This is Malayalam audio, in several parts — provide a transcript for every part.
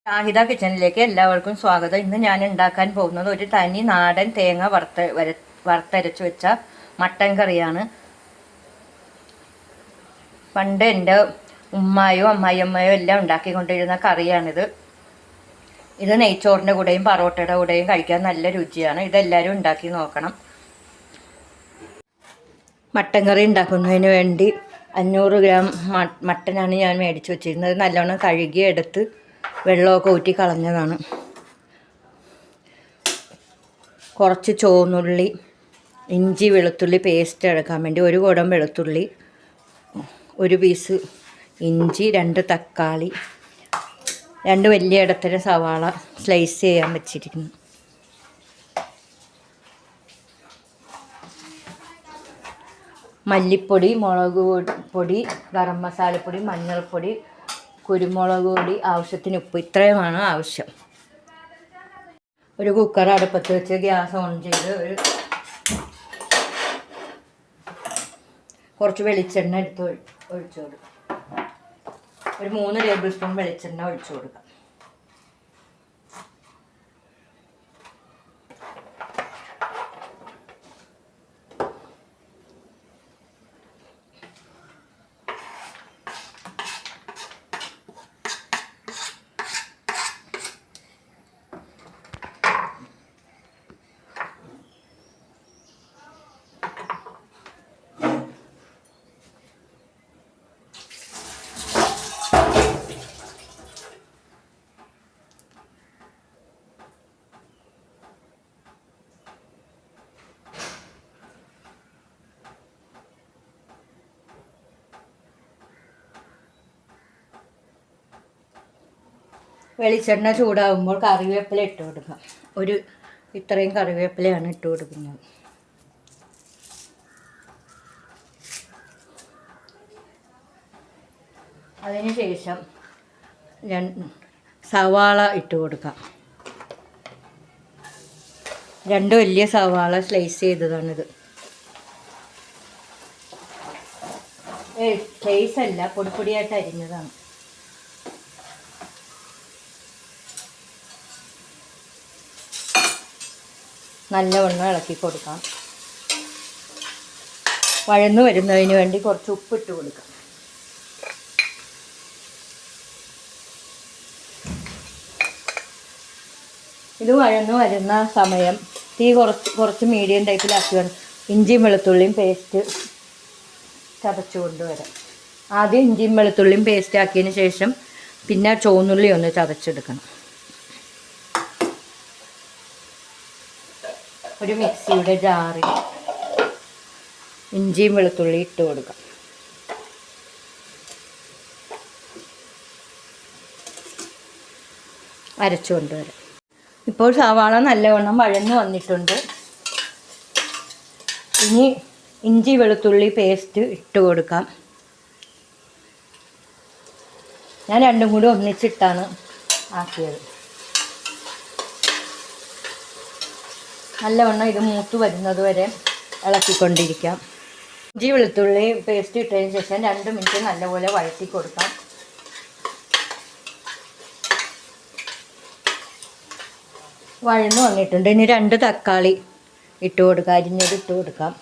ഷാഹിദ കിച്ചണിലേക്ക് എല്ലാവർക്കും സ്വാഗതം. ഇന്ന് ഞാൻ ഉണ്ടാക്കാൻ പോകുന്നത് ഒരു തനി നാടൻ തേങ്ങ വറുത്തരച്ച് വെച്ച മട്ടൻ കറിയാണ്. പണ്ട് എൻ്റെ ഉമ്മായോ അമ്മായിയമ്മയോ എല്ലാം ഉണ്ടാക്കിക്കൊണ്ടിരുന്ന കറിയാണിത്. ഇത് നെയ്ച്ചോറിൻ്റെ കൂടെയും പറോട്ടയുടെ കൂടെയും കഴിക്കാൻ നല്ല രുചിയാണ്. ഇതെല്ലാവരും ഉണ്ടാക്കി നോക്കണം. മട്ടൻ കറി ഉണ്ടാക്കുന്നതിന് വേണ്ടി 500 ഗ്രാം മട്ടനാണ് ഞാൻ മേടിച്ച് വെച്ചിരുന്നത്. നല്ലോണം കഴുകി എടുത്ത് വെള്ളമൊക്കെ ഊറ്റി കളഞ്ഞതാണ്. കുറച്ച് ചുവന്നുള്ളി, ഇഞ്ചി വെളുത്തുള്ളി പേസ്റ്റ് എടുക്കാൻ വേണ്ടി 1 കുടം വെളുത്തുള്ളി, 1 പീസ് ഇഞ്ചി, 2 തക്കാളി, 2 വലിയ ഇടത്തരം സവാള സ്ലൈസ് ചെയ്യാൻ വെച്ചിരിക്കുന്നു. മല്ലിപ്പൊടി, മുളക് പൊടി, ഗരം മസാലപ്പൊടി, മഞ്ഞൾപ്പൊടി, കുരുമുളക് പൊടി, ആവശ്യത്തിന് ഉപ്പ്, ഇത്രയുമാണ് ആവശ്യം. ഒരു കുക്കർ അടുപ്പത്ത് വെച്ച് ഗ്യാസ് ഓൺ ചെയ്ത് കുറച്ച് വെളിച്ചെണ്ണ എടുത്ത് ഒഴിച്ചു കൊടുക്കുക. ഒരു 3 ടേബിൾ സ്പൂൺ വെളിച്ചെണ്ണ ഒഴിച്ചു കൊടുക്കുക. വെളിച്ചെണ്ണ ചൂടാകുമ്പോൾ കറിവേപ്പില ഇട്ട് കൊടുക്കുക. ഇത്രയും കറിവേപ്പിലയാണ് ഇട്ട് കൊടുക്കുന്നത്. അതിന് ശേഷം സവാള ഇട്ട് കൊടുക്കാം. 2 വലിയ സവാള സ്ലൈസ് ചെയ്തതാണിത്. സ്ലൈസ് അല്ല, പൊടിപ്പൊടിയായിട്ട് അരിഞ്ഞതാണ്. നല്ലവണ്ണം ഇളക്കി കൊടുക്കാം. വഴന്നു വരുന്നതിന് വേണ്ടി കുറച്ച് ഉപ്പിട്ട് കൊടുക്കാം. ഇത് വഴന്നു വരുന്ന സമയം തീ കുറച്ച് മീഡിയം ടൈപ്പിലാക്കി വേണം ഇഞ്ചിയും വെളുത്തുള്ളിയും പേസ്റ്റ് ചതച്ചു കൊണ്ടുവരാം. ആദ്യം ഇഞ്ചിയും വെളുത്തുള്ളിയും പേസ്റ്റ് ആക്കിയതിന് ശേഷം പിന്നെ ചുവന്നുള്ളി ഒന്ന് ചതച്ചെടുക്കണം. ഒരു മിക്സിയുടെ ജാറിൽ ഇഞ്ചിയും വെളുത്തുള്ളി ഇട്ട് കൊടുക്കാം. അരച്ചു കൊണ്ടുവരാം. ഇപ്പോൾ സവാള നല്ലവണ്ണം വഴന്നു വന്നിട്ടുണ്ട്. ഇനി ഇഞ്ചി വെളുത്തുള്ളി പേസ്റ്റ് ഇട്ട് കൊടുക്കാം. ഞാൻ രണ്ടും കൂടി ഒന്നിച്ചിട്ടാണ് ആക്കിയത്. നല്ലവണ്ണം ഇത് മൂത്ത് വരുന്നത് വരെ ഇളക്കിക്കൊണ്ടിരിക്കാം. ഇഞ്ചി വെളുത്തുള്ളി പേസ്റ്റ് ഇട്ടതിന് ശേഷം 2 മിനിറ്റ് നല്ലപോലെ വഴറ്റി കൊടുക്കാം. വഴന്നു വന്നിട്ടുണ്ട്. ഇനി 2 തക്കാളി ഇട്ട് കൊടുക്കാം. അരിഞ്ഞത് ഇട്ട് കൊടുക്കാം.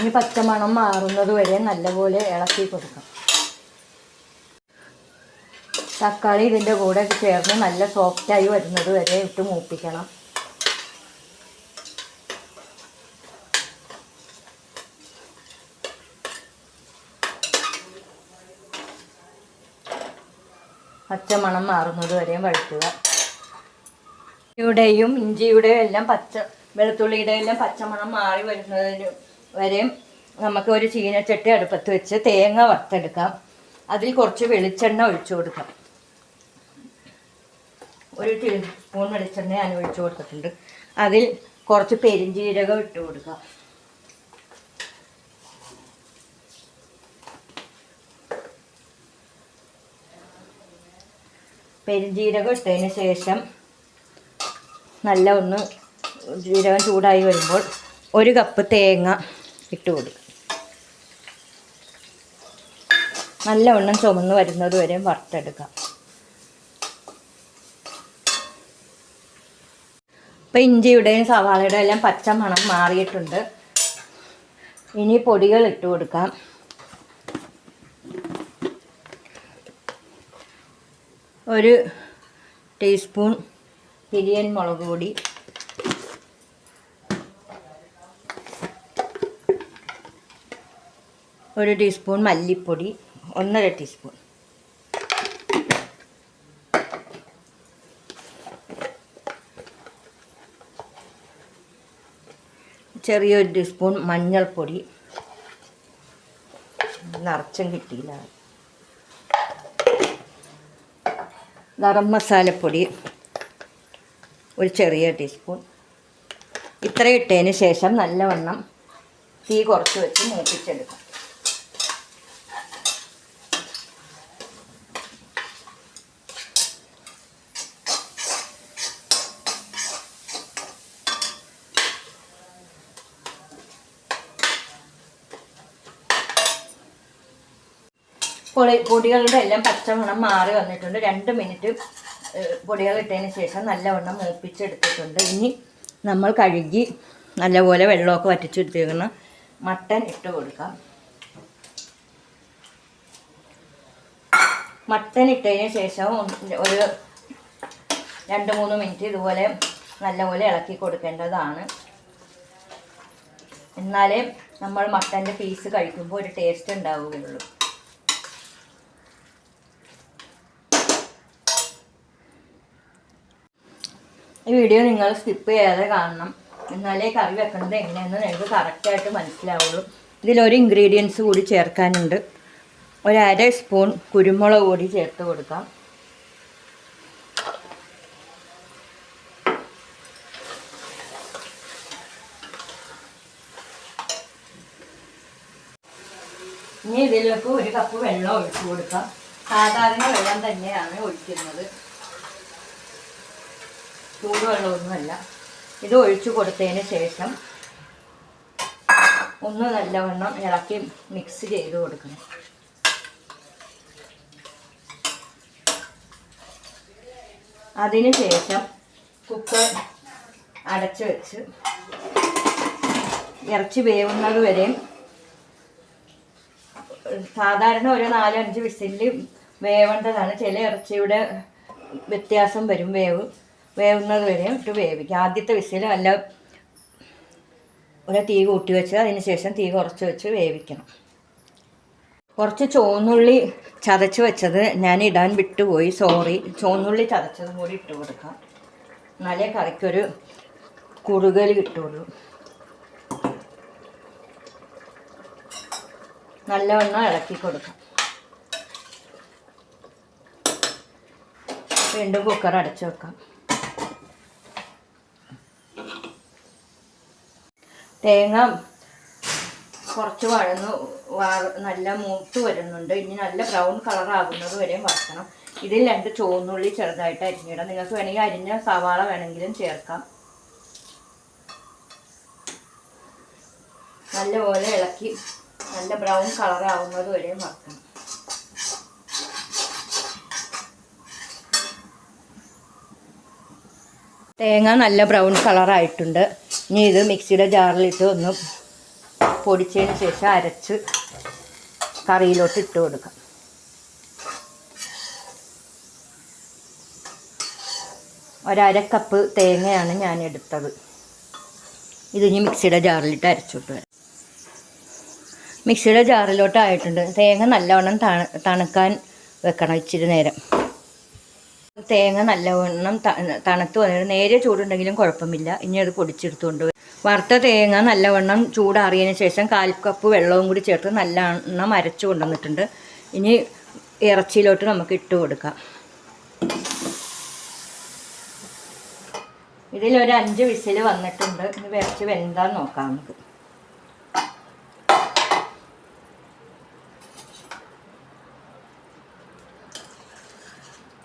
ഇനി പച്ചമണം മാറുന്നത് വരെ നല്ലപോലെ ഇളക്കി കൊടുക്കാം. തക്കാളി ഇതിൻ്റെ കൂടെ ചേർന്ന് നല്ല സോഫ്റ്റായി വരുന്നത് വരെ ഇട്ട് മൂപ്പിക്കണം. പച്ചമണം മാറുന്നത് വരെയും വഴറ്റുക. ഇവിടെയും ഇഞ്ചിയുടെയും എല്ലാം വെളുത്തുള്ളിയുടെ എല്ലാം പച്ചമണം മാറി വരുന്നതിന് വരെയും നമുക്ക് ഒരു ചീനച്ചട്ടി അടുപ്പത്ത് വെച്ച് തേങ്ങ വറുത്തെടുക്കാം. അതിൽ കുറച്ച് വെളിച്ചെണ്ണ ഒഴിച്ചു കൊടുക്കാം. 1 ടീസ്പൂൺ വെളിച്ചെണ്ണ ഞാൻ ഒഴിച്ചു കൊടുത്തിട്ടുണ്ട്. അതിൽ കുറച്ച് പെരിഞ്ജീരകം ഇട്ട് കൊടുക്കാം. പെരിഞ്ജീരകം ഇട്ടതിന് ശേഷം നല്ല ജീരകം ചൂടായി വരുമ്പോൾ 1 കപ്പ് തേങ്ങ ഇട്ട് കൊടുക്കുക. നല്ലവണ്ണം ചുമന്ന് വരുന്നത് വരെയും വറുത്തെടുക്കാം. ഇപ്പം ഇഞ്ചിയുടെയും സവാളയുടെയും എല്ലാം പച്ച മണം മാറിയിട്ടുണ്ട്. ഇനി പൊടികൾ ഇട്ട് കൊടുക്കാം. ഒരു ടീസ്പൂൺ പിരിയൻ മുളക് പൊടി, ഒരു ടീസ്പൂൺ മല്ലിപ്പൊടി, 1.5 ടീസ്പൂൺ, ചെറിയൊരു ടീസ്പൂൺ മഞ്ഞൾപ്പൊടി, നിറച്ചും കിട്ടിയില്ല, ഗരം മസാലപ്പൊടി ഒരു ചെറിയ ടീസ്പൂൺ. ഇത്രയും ഇട്ടതിന് ശേഷം നല്ലവണ്ണം തീ കുറച്ച് വെച്ച് മൂപ്പിച്ചെടുക്കാം. പൊടികളുടെ എല്ലാം പച്ചമണം മാറി വന്നിട്ടുണ്ട്. 2 മിനിറ്റ് പൊടികൾ ഇട്ടതിന് ശേഷം നല്ലവണ്ണം മൂപ്പിച്ചെടുത്തിട്ടുണ്ട്. ഇനി നമ്മൾ കഴുകി നല്ലപോലെ വെള്ളമൊക്കെ വറ്റിച്ചെടുത്തിരിക്കുന്ന മട്ടൻ ഇട്ട് കൊടുക്കാം. മട്ടൻ ഇട്ടതിന് ശേഷം ഒരു 2-3 മിനിറ്റ് ഇതുപോലെ നല്ലപോലെ ഇളക്കി കൊടുക്കേണ്ടതാണ്. എന്നാലേ നമ്മൾ മട്ടൻ്റെ പീസ് കഴിക്കുമ്പോൾ ഒരു ടേസ്റ്റ് ഉണ്ടാവുകയുള്ളൂ. ഈ വീഡിയോ നിങ്ങൾ സ്കിപ്പ് ചെയ്യാതെ കാണണം, എന്നാലേ കറി വെക്കുന്നത് എങ്ങനെയെന്ന് നിങ്ങൾക്ക് കറക്റ്റായിട്ട് മനസ്സിലാവുള്ളൂ. ഇതിലൊരു ഇൻഗ്രീഡിയൻസ് കൂടി ചേർക്കാനുണ്ട്. 1/2 സ്പൂൺ കുരുമുളക് പൊടി ചേർത്ത് കൊടുക്കാം. ഇനി ഇതിലേക്ക് 1 കപ്പ് വെള്ളം ഒഴിച്ചു കൊടുക്കാം. സാധാരണ വെള്ളം തന്നെയാണ് ഒഴിക്കുന്നത്, ചൂടുവെള്ളമൊന്നുമല്ല. ഇത് ഒഴിച്ചു കൊടുത്തതിന് ശേഷം ഒന്ന് നല്ലവണ്ണം ഇളക്കി മിക്സ് ചെയ്ത് കൊടുക്കണം. അതിന് ശേഷം കുക്കർ അടച്ച് വെച്ച് ഇറച്ചി വേവുന്നത് വരെയും, സാധാരണ ഒരു 4-5 വിസിലിൽ വേവേണ്ടതാണ്. ചില ഇറച്ചിയുടെ വ്യത്യാസം വരും. വേവുന്നത് വരെ ഇട്ട് വേവിക്കുക. ആദ്യത്തെ വിസിൽ നല്ല ഒരു തീ കൂട്ടി വെച്ച് അതിന് ശേഷം തീ കുറച്ച് വെച്ച് വേവിക്കണം. കുറച്ച് ചുവന്നുള്ളി ചതച്ച് വെച്ചത് ഞാൻ ഇടാൻ വിട്ടുപോയി, സോറി. ചുവന്നുള്ളി ചതച്ചതും കൂടി ഇട്ട് കൊടുക്കാം, എന്നാലേ കറിക്കൊരു കുറുകൽ കിട്ടുള്ളൂ. നല്ലവണ്ണം ഇളക്കി കൊടുക്കാം. വീണ്ടും കുക്കർ അടച്ചു വെക്കാം. തേങ്ങ കുറച്ച് നല്ല മൂത്ത് വരുന്നുണ്ട്. ഇനി നല്ല ബ്രൗൺ കളറാകുന്നത് വരെയും വറക്കണം. ഇതിൽ 2 ചുവന്നുള്ളി ചെറുതായിട്ട് അരിഞ്ഞിടാം. നിങ്ങൾക്ക് വേണമെങ്കിൽ അരിഞ്ഞ സവാള വേണമെങ്കിലും ചേർക്കാം. നല്ലപോലെ ഇളക്കി നല്ല ബ്രൗൺ കളറാകുന്നത് വരെയും വറക്കണം. തേങ്ങ നല്ല ബ്രൗൺ കളറായിട്ടുണ്ട്. ഇനി ഇത് മിക്സിയുടെ ജാറിലിട്ട് ഒന്ന് പൊടിച്ചതിന് ശേഷം അരച്ച് കറിയിലോട്ട് ഇട്ട് കൊടുക്കാം. ഒരു1/2 കപ്പ് തേങ്ങയാണ് ഞാൻ എടുത്തത്. ഇതിനി മിക്സിയുടെ ജാറിലിട്ട് അരച്ചിട്ട് വരാം. മിക്സിയുടെ ജാറിലോട്ടായിട്ടുണ്ട്. തേങ്ങ നല്ലവണ്ണം തണുക്കാൻ വെക്കണം ഇച്ചിരി നേരം. തേങ്ങ നല്ലവണ്ണം തണുത്ത് വന്നിട്ട് നേരെ ചൂടുണ്ടെങ്കിലും കുഴപ്പമില്ല. ഇനി അത് പൊടിച്ചെടുത്തുകൊണ്ട് വറുത്ത തേങ്ങ നല്ലവണ്ണം ചൂടാറിയതിന് ശേഷം 1/4 കപ്പ് വെള്ളവും കൂടി ചേർത്ത് നല്ലവണ്ണം അരച്ചു കൊണ്ടുവന്നിട്ടുണ്ട്. ഇനി ഇറച്ചിയിലോട്ട് നമുക്ക് ഇട്ട് കൊടുക്കാം. ഇതിലൊരു 5 വിസിൽ വന്നിട്ടുണ്ട്. ഇനി ഇറച്ചി വെന്താന്ന് നോക്കാം നമുക്ക്.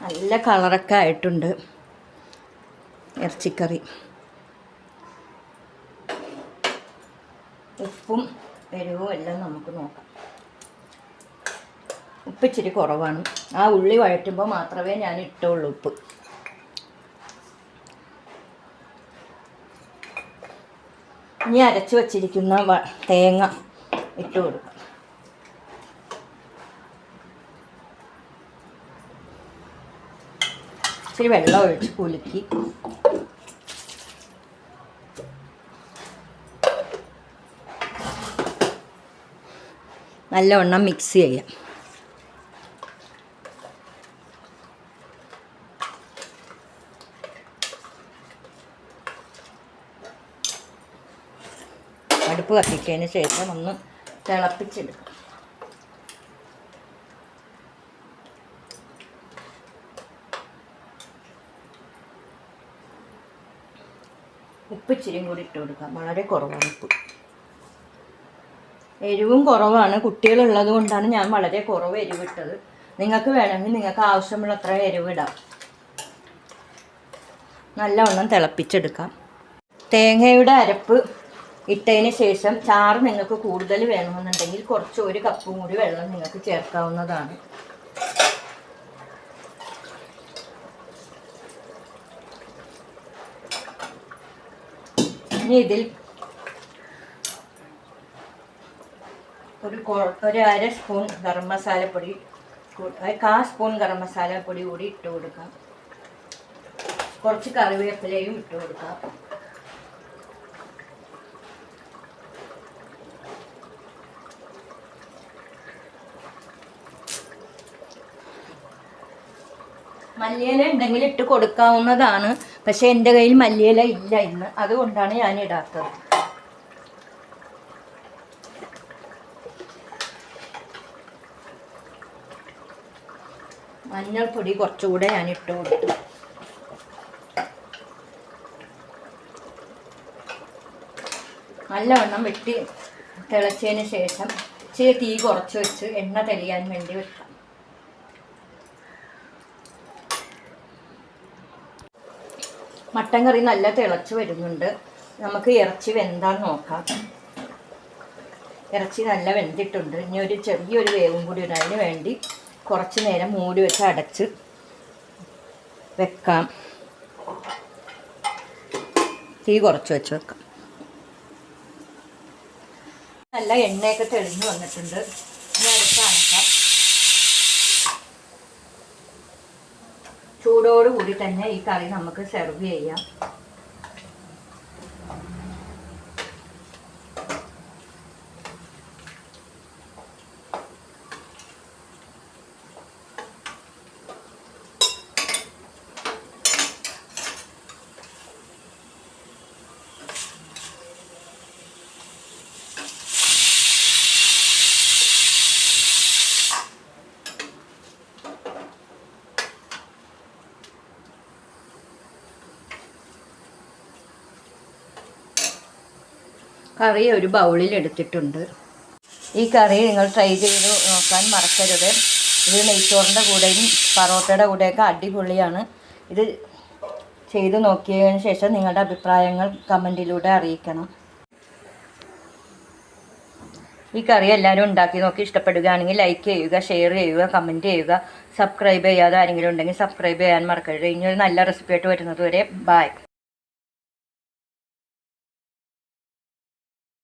നല്ല കളറൊക്കെ ആയിട്ടുണ്ട് ഇറച്ചിക്കറി. ഉപ്പും എരിവും എല്ലാം നമുക്ക് നോക്കാം. ഉപ്പ് ഇച്ചിരി കുറവാണ്. ആ ഉള്ളി വഴറ്റുമ്പോൾ മാത്രമേ ഞാൻ ഇട്ടുള്ളൂ ഉപ്പ്. ഇനി അരച്ച് വച്ചിരിക്കുന്ന തേങ്ങ ഇട്ട് കൊടുക്കാം. ഇച്ചിരി വെള്ളം ഒഴിച്ച് കുലുക്കി നല്ലവണ്ണം മിക്സ് ചെയ്യാം. അടുപ്പ് കത്തിച്ചതിന് ശേഷം ഒന്ന് തിളപ്പിച്ചെടുക്കാം. ഉപ്പ് ഇച്ചിരിയും കൂടി ഇട്ട് കൊടുക്കാം. വളരെ കുറവാണ് ഉപ്പ്. എരിവും കുറവാണ്. കുട്ടികളുള്ളത് കൊണ്ടാണ് ഞാൻ വളരെ കുറവ് എരിവിട്ടത്. നിങ്ങൾക്ക് വേണമെങ്കിൽ നിങ്ങൾക്ക് ആവശ്യമുള്ളത്ര എരിവിടാം. നല്ലവണ്ണം തിളപ്പിച്ചെടുക്കാം. തേങ്ങയുടെ അരപ്പ് ഇട്ടതിന് ശേഷം ചാറ് നിങ്ങൾക്ക് കൂടുതൽ വേണമെന്നുണ്ടെങ്കിൽ കുറച്ച് 1 കപ്പും കൂടി വെള്ളം നിങ്ങൾക്ക് ചേർക്കാവുന്നതാണ്. ഇനി ഇതിൽ ഒരു അര സ്പൂൺ ഗരം മസാലപ്പൊടി, 1/4 സ്പൂൺ ഗരം മസാലപ്പൊടി കൂടി ഇട്ട് കൊടുക്കാം. കുറച്ച് കറിവേപ്പിലയും ഇട്ട് കൊടുക്കാം. മല്ലിയില ഉണ്ടെങ്കിൽ ഇട്ട് കൊടുക്കാവുന്നതാണ്. പക്ഷേ എൻ്റെ കയ്യിൽ മല്ലിയില ഇല്ല ഇന്ന്, അതുകൊണ്ടാണ് ഞാൻ ഇടാത്തത്. മഞ്ഞൾപ്പൊടി കുറച്ചുകൂടെ ഞാൻ ഇട്ട് കൊടുത്തു. നല്ലവണ്ണം വെട്ടി തിളച്ചതിന് ശേഷം ഇച്ചിരി തീ കുറച്ച് വെച്ച് എണ്ണ തെളിയാൻ വേണ്ടി വെക്കാം. മട്ടൻ കറി നല്ല തിളച്ച് വരുന്നുണ്ട്. നമുക്ക് ഇറച്ചി വെന്താന്ന് നോക്കാം. ഇറച്ചി നല്ല വെന്തിട്ടുണ്ട്. ഇനി ഒരു ചെറിയൊരു വേവും കൂടി ഇടാൻ വേണ്ടി കുറച്ച് നേരം മൂടി വെച്ച് അടച്ച് വെക്കാം. തീ കുറച്ച് വെച്ച് വെക്കാം. നല്ല എണ്ണയൊക്കെ തെളിഞ്ഞ് വന്നിട്ടുണ്ട്. ഇനി അടുത്ത് അടക്കാം. ചൂടോടുകൂടി തന്നെ ഈ കറി നമുക്ക് സെർവ് ചെയ്യാം. കറി ഒരു ബൗളിൽ എടുത്തിട്ടുണ്ട്. ഈ കറി നിങ്ങൾ ട്രൈ ചെയ്ത് നോക്കാൻ മറക്കരുത്. ഇത് നെയ്ച്ചോറിൻ്റെ കൂടെയും പറോട്ടയുടെ കൂടെയൊക്കെ അടിപൊളിയാണ്. ഇത് ചെയ്ത് നോക്കിയതിന് ശേഷം നിങ്ങളുടെ അഭിപ്രായങ്ങൾ കമൻറ്റിലൂടെ അറിയിക്കണം. ഈ കറി എല്ലാവരും ഉണ്ടാക്കി നോക്കി ഇഷ്ടപ്പെടുകയാണെങ്കിൽ ലൈക്ക് ചെയ്യുക, ഷെയർ ചെയ്യുക, കമൻറ്റ് ചെയ്യുക. സബ്സ്ക്രൈബ് ചെയ്യാതെ ആരെങ്കിലും ഉണ്ടെങ്കിൽ സബ്സ്ക്രൈബ് ചെയ്യാൻ മറക്കരുത്. ഇനിയൊരു നല്ല റെസിപ്പി ആയിട്ട് വരുന്നത് വരെ ബൈ.